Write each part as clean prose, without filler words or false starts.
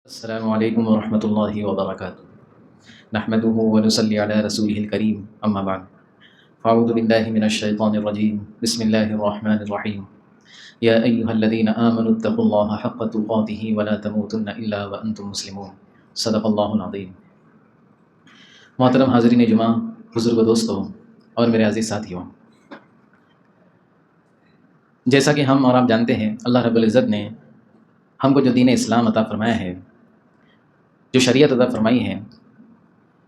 السلام علیکم ورحمۃ اللہ وبرکاتہ نحمده ونصلی علی رسوله الکریم اما بعد فاعوذ باللہ من الشیطان الرجیم بسم اللہ الرحمن الرحیم یا ایہا الذین آمنوا اتقوا اللہ حق تقاته ولا تموتن الا وانتم مسلمون صدق اللہ العظیم۔ محترم حاضرین جمعہ، بزرگ دوستوں اور میرے عزیز ساتھیوں، جیسا کہ ہم اور آپ جانتے ہیں، اللہ رب العزت نے ہم کو جو دین اسلام عطا فرمایا ہے، جو شریعت عطا فرمائی ہے،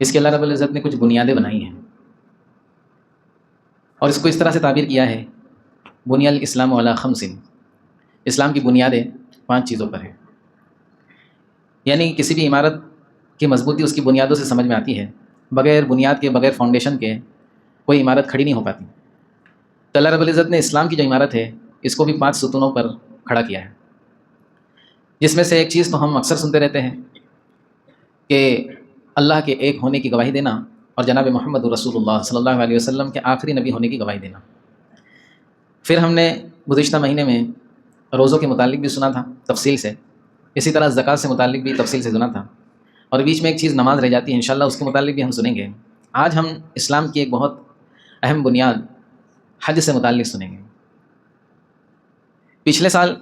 اس کے اللہ رب العزت نے کچھ بنیادیں بنائی ہیں، اور اس کو اس طرح سے تعبیر کیا ہے، بنی الاسلام علی خمس، اسلام کی بنیادیں 5 چیزوں پر ہیں۔ یعنی کسی بھی عمارت کی مضبوطی اس کی بنیادوں سے سمجھ میں آتی ہے، بغیر بنیاد کے، بغیر فاؤنڈیشن کے کوئی عمارت کھڑی نہیں ہو پاتی۔ تو اللہ رب العزت نے اسلام کی جو عمارت ہے اس کو بھی 5 ستونوں پر کھڑا کیا ہے، جس میں سے ایک چیز تو ہم اکثر سنتے رہتے ہیں کہ اللہ کے ایک ہونے کی گواہی دینا اور جناب محمد رسول اللہ صلی اللہ علیہ وسلم کے آخری نبی ہونے کی گواہی دینا۔ پھر ہم نے گزشتہ مہینے میں روزوں کے متعلق بھی سنا تھا تفصیل سے، اسی طرح زکوٰۃ سے متعلق بھی تفصیل سے سنا تھا، اور بیچ میں ایک چیز نماز رہ جاتی ہے، انشاءاللہ اس کے متعلق بھی ہم سنیں گے۔ آج ہم اسلام کی ایک بہت اہم بنیاد حج سے متعلق سنیں گے۔ پچھلے سال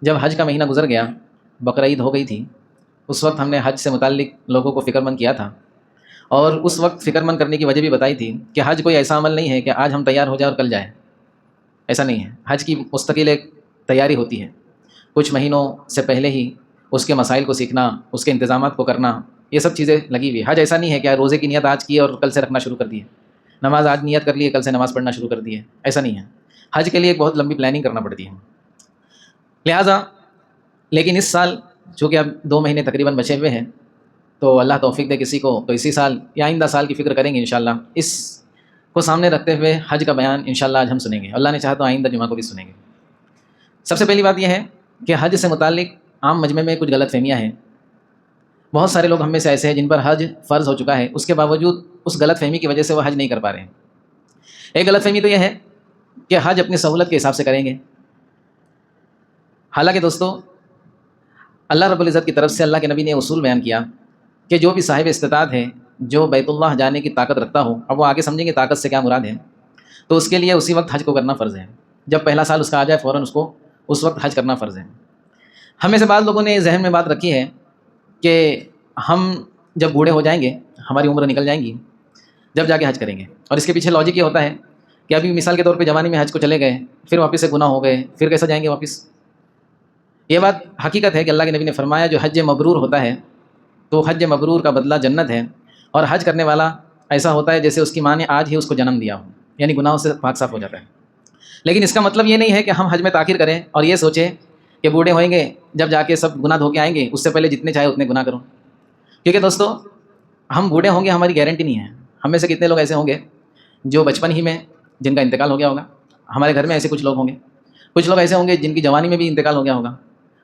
جب حج کا مہینہ گزر گیا، بقرعید ہو گئی تھی، اس وقت ہم نے حج سے متعلق لوگوں کو فکر مند کیا تھا، اور اس وقت فکر مند کرنے کی وجہ بھی بتائی تھی کہ حج کوئی ایسا عمل نہیں ہے کہ آج ہم تیار ہو جائیں اور کل جائیں، ایسا نہیں ہے۔ حج کی مستقل ایک تیاری ہوتی ہے، کچھ مہینوں سے پہلے ہی اس کے مسائل کو سیکھنا، اس کے انتظامات کو کرنا، یہ سب چیزیں لگی ہوئی۔ حج ایسا نہیں ہے کہ روزے کی نیت آج کی اور کل سے رکھنا شروع کر دی ہے، نماز آج نیت کر لی ہے کل سے نماز پڑھنا شروع کر دی ہے، ایسا نہیں ہے۔ حج کے لیے ایک بہت لمبی پلاننگ کرنا پڑتی ہے۔ لہٰذا لیکن اس سال چونکہ اب 2 مہینے تقریباً بچے ہوئے ہیں، تو اللہ توفیق دے کسی کو تو اسی سال یا آئندہ سال کی فکر کریں گے انشاءاللہ۔ اس کو سامنے رکھتے ہوئے حج کا بیان انشاءاللہ آج ہم سنیں گے، اللہ نے چاہا تو آئندہ جمعہ کو بھی سنیں گے۔ سب سے پہلی بات یہ ہے کہ حج سے متعلق عام مجمع میں کچھ غلط فہمیاں ہیں۔ بہت سارے لوگ ہم میں سے ایسے ہیں جن پر حج فرض ہو چکا ہے، اس کے باوجود اس غلط فہمی کی وجہ سے وہ حج نہیں کر پا رہے ہیں۔ ایک غلط فہمی تو یہ ہے کہ حج اپنی سہولت کے حساب سے کریں گے، حالانکہ دوستو اللہ رب العزت کی طرف سے اللہ کے نبی نے اصول بیان کیا کہ جو بھی صاحب استطاعت ہے، جو بیت اللہ جانے کی طاقت رکھتا ہو، اب وہ آگے سمجھیں گے طاقت سے کیا مراد ہے، تو اس کے لیے اسی وقت حج کو کرنا فرض ہے۔ جب پہلا سال اس کا آ جائے فوراً اس کو اس وقت حج کرنا فرض ہے۔ ہم میں سے بعض لوگوں نے ذہن میں بات رکھی ہے کہ ہم جب بوڑھے ہو جائیں گے، ہماری عمر نکل جائیں گی، جب جا کے حج کریں گے، اور اس کے پیچھے لاجک یہ ہوتا ہے کہ ابھی مثال کے طور پہ جوانی میں حج کو چلے گئے، پھر واپس سے گناہ ہو گئے، پھر کیسا جائیں گے واپس۔ یہ بات حقیقت ہے کہ اللہ کے نبی نے فرمایا جو حج مبرور ہوتا ہے تو حج مبرور کا بدلہ جنت ہے، اور حج کرنے والا ایسا ہوتا ہے جیسے اس کی ماں نے آج ہی اس کو جنم دیا ہو، یعنی گناہوں سے پاک صاف ہو جاتا ہے۔ لیکن اس کا مطلب یہ نہیں ہے کہ ہم حج میں تاخیر کریں اور یہ سوچیں کہ بوڑھے ہوئیں گے جب جا کے سب گناہ دھو کے آئیں گے، اس سے پہلے جتنے چاہے اتنے گناہ کرو، کیونکہ دوستو ہم بوڑھے ہوں گے ہماری گارنٹی نہیں ہے۔ ہم میں سے کتنے لوگ ایسے ہوں گے جو بچپن ہی میں جن کا انتقال ہو گیا ہوگا، ہمارے گھر میں ایسے کچھ لوگ ہوں گے، کچھ لوگ ایسے ہوں گے جن کی جوانی میں بھی انتقال ہو گیا ہوگا۔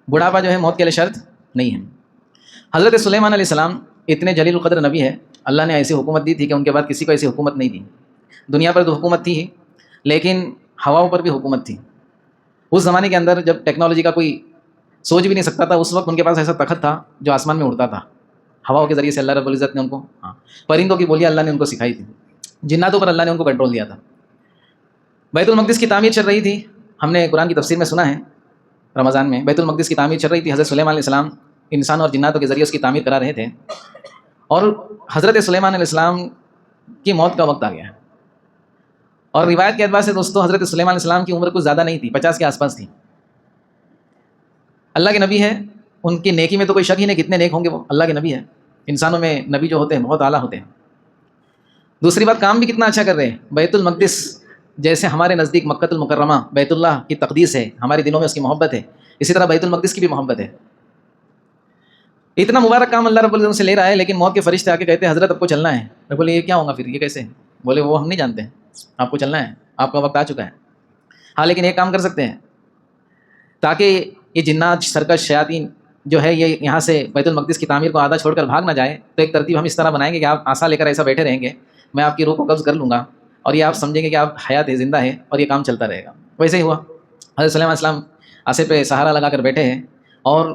بڑھاپا جو ہے موت کے لیے شرط نہیں ہے۔ حضرت سلیمان علیہ السلام اتنے جلیل القدر نبی ہے، اللہ نے ایسی حکومت دی تھی کہ ان کے بعد کسی کو ایسی حکومت نہیں دی۔ دنیا پر تو حکومت تھی ہی، لیکن ہواؤں پر بھی حکومت تھی۔ اس زمانے کے اندر جب ٹیکنالوجی کا کوئی سوچ بھی نہیں سکتا تھا، اس وقت ان کے پاس ایسا تخت تھا جو آسمان میں اڑتا تھا، ہواؤں کے ذریعے سے اللہ رب العزت نے ان کو پرندوں کی بولیاں اللہ نے ان کو سکھائی تھی، جناتوں پر اللہ نے ان کو کنٹرول دیا تھا۔ بیت المقدس کی تعمیر چل رہی تھی، ہم نے قرآن کی تفسیر میں سنا ہے، رمضان میں بیت المقدس کی تعمیر چل رہی تھی، حضرت سلیمان علیہ السلام انسان اور جناتوں کے ذریعے اس کی تعمیر کرا رہے تھے، اور حضرت سلیمان علیہ السلام کی موت کا وقت آ گیا۔ اور روایت کے اعتبار سے دوستو حضرت سلیمان علیہ السلام کی عمر کچھ زیادہ نہیں تھی، 50 کے آس پاس تھی۔ اللہ کے نبی ہے، ان کی نیکی میں تو کوئی شک ہی نہیں، کتنے نیک ہوں گے وہ، اللہ کے نبی ہے۔ انسانوں میں نبی جو ہوتے ہیں بہت اعلیٰ ہوتے ہیں۔ دوسری بات، کام بھی کتنا اچھا کر رہے ہیں۔ بیت المقدس جیسے ہمارے نزدیک مکۃ المکرمہ بیت اللہ کی تقدیس ہے، ہمارے دلوں میں اس کی محبت ہے، اسی طرح بیت المقدس کی بھی محبت ہے۔ اتنا مبارک کام اللہ رب العزت سے لے رہا ہے، لیکن موت کے فرشتے آ کے کہتے ہیں حضرت آپ کو چلنا ہے۔ میں بولے یہ کیا ہوگا پھر، یہ کیسے؟ بولے وہ ہم نہیں جانتے، آپ کو چلنا ہے، آپ کا وقت آ چکا ہے۔ ہاں لیکن ایک کام کر سکتے ہیں، تاکہ یہ جنات سرکش شیاطین جو ہے یہ یہاں سے بیت المقدس کی تعمیر کو آدھا چھوڑ کر بھاگ نہ جائے، تو ایک ترتیب ہم اس طرح بنائیں گے کہ آپ عصا لے کر ایسا بیٹھے رہیں گے، میں آپ کی روح کو قبض کر لوں گا، اور یہ آپ سمجھیں گے کہ آپ حیات ہے، زندہ ہے، اور یہ کام چلتا رہے گا۔ ویسے ہی ہوا، حضرت سلیمان علیہ السلام عصے پہ سہارا لگا کر بیٹھے ہیں، اور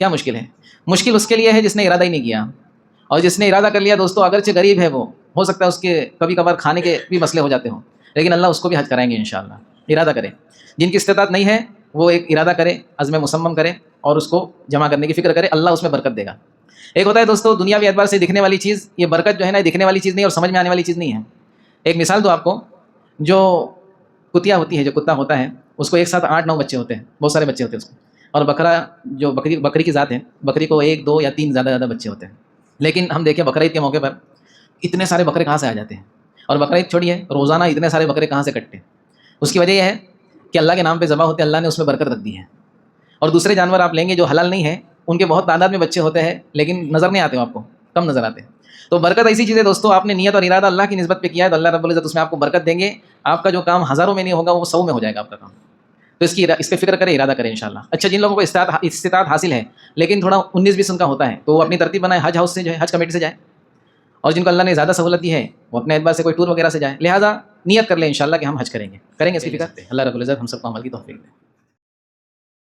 کیا مشکل ہے؟ مشکل اس کے لیے ہے جس نے ارادہ ہی نہیں کیا، اور جس نے ارادہ کر لیا دوستو، اگرچہ غریب ہے وہ، ہو سکتا ہے اس کے کبھی کبھار کھانے کے بھی مسئلے ہو جاتے ہوں، لیکن اللہ اس کو بھی حج کرائیں گے انشاءاللہ۔ ارادہ کرے، جن کی استطاعت نہیں ہے وہ ایک ارادہ کرے، عزم مصمم کرے اور اس کو جمع کرنے کی فکر کرے، اللہ اس میں برکت دے گا۔ ایک ہوتا ہے دوستو دنیاوی اعتبار سے دکھنے والی چیز، یہ برکت جو ہے نا دکھنے والی چیز نہیں اور سمجھ میں آنے والی چیز نہیں ہے۔ ایک مثال دو آپ کو، جو کتیا ہوتی ہے، جو کتا ہوتا ہے اس کو ایک ساتھ 8-9 بچے ہوتے ہیں، بہت سارے بچے ہوتے ہیں اس کو، اور بکرا جو بکری کی ذات ہے، بکری کو 1 2 یا 3 زیادہ بچے ہوتے ہیں۔ لیکن ہم دیکھیں بقرعید کے موقع پر اتنے سارے بکرے کہاں سے آ جاتے ہیں، اور بقرعید چھوڑیے روزانہ اتنے سارے بکرے کہاں سے کٹتے ہیں؟ اس کی وجہ یہ ہے کہ اللہ کے نام پہ ذبح ہوتے، اللہ نے اس میں برکت رکھ دی ہے۔ اور دوسرے جانور آپ لیں گے جو حلال نہیں ہے، ان کے بہت تعداد میں بچے ہوتے ہیں لیکن نظر نہیں آتے ہو، آپ کو کم نظر آتے ہیں۔ تو برکت ایسی چیز ہے دوستو، آپ نے نیت اور ارادہ اللہ کی نسبت پہ کیا ہے تو اللہ رب العزت اس میں آپ کو برکت دیں گے۔ آپ کا جو کام ہزاروں میں نہیں ہوگا وہ 100 میں ہو جائے گا آپ کا کام۔ تو اس پہ فکر کریں، ارادہ کریں انشاءاللہ۔ اچھا، جن لوگوں کو استطاعت حاصل ہے لیکن تھوڑا 19-20 ان کا ہوتا ہے تو وہ اپنی ترتیب بنائے، حج ہاؤس سے جو ہے حج کمیٹی سے جائے، اور جن کو اللہ نے زیادہ سہولت دی ہے وہ اپنے اعتبار سے کوئی ٹور وغیرہ سے جائے، لہٰذا نیت کر لیں انشاءاللہ کہ ہم حج کریں گے اس کی فکر۔ اللہ رب العزت ہم سب کو عمل کی توفیق دے۔